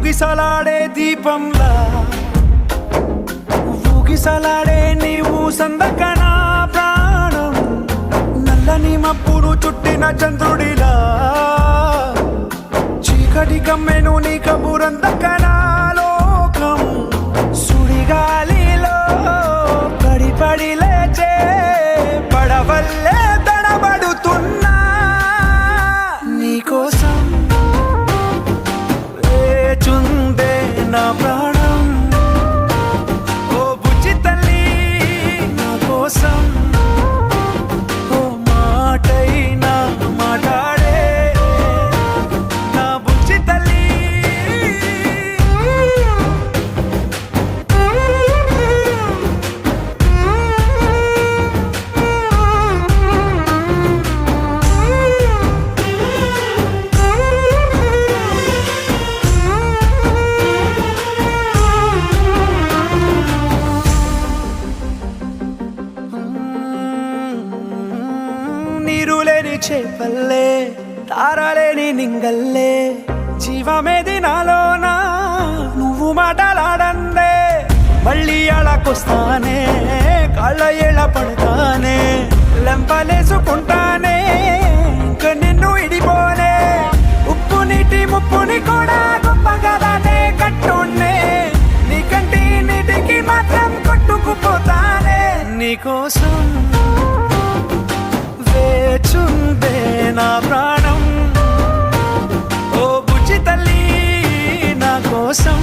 ఊగిసలాడే దీపంలా ఊగిసలాడే నీవు సందకనా ప్రాణం నల్లని మబ్బును చుట్టిన చంద్రుడిలా చీకటి కమ్మెను నీ కబురందకనా లోకం సుడిగాలిలో పడి లేచే పడవల్లే తడబడుతున్నా నీకోసం వేచుందే నా ప్రాణం ఓ బుజ్జి తల్లి నా కోసం ఓ మాటైనా మాట్లాడే నా బుజ్జి తల్లి నీరులేని చేపల్లే తారలేని నింగల్లే జీవమేది నాలోనా నువ్వు మాటలాడందే మళ్ళీ అళకొస్తానే కాళ్ళ ఏళ్ళ పడతానే లెంపలేసుకుంటానే ఇంక నిన్ను ఇడిపోనే ఉప్పు నీటి ముప్పుని కూడా గొప్పగా దాటే కట్టున్నే నీ కంటి నీటికి మాత్రం కొట్టుకుపోతానే నీకోసం వేచుందే నా ప్రాణం ఓ బుజ్జి తల్లి నా కోసం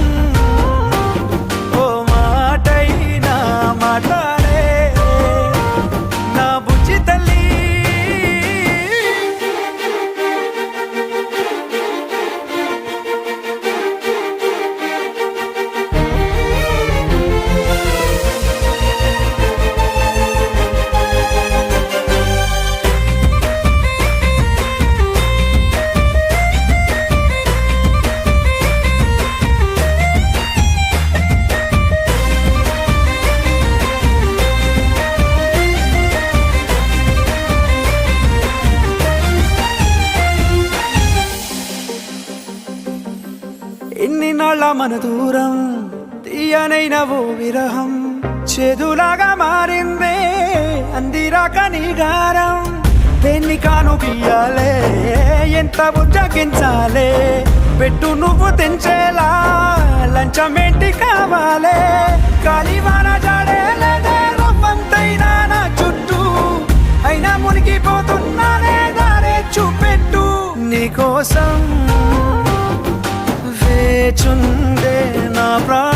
ఓ మాటైనా మాట్లాడే నా బుజ్జి తల్లి ఎన్ని నాళ్ళ మన దూరం తీయనైన ఓ విరహం చేదులాగా మారిందే అందిరాక నీ గారం దేన్ని కాను బియ్యాలే ఎంత బుజ్జగించాలే పెట్టు నువ్వు తెంచేలా లంచమేంటి కావాలే కాలివాన జాడేలేదే రవ్వంతైనా నా చుట్టూ అయినా మునిగిపోతున్నానే దారే చూపెట్టు నీకోసం వేచుందే నా ప్రాణం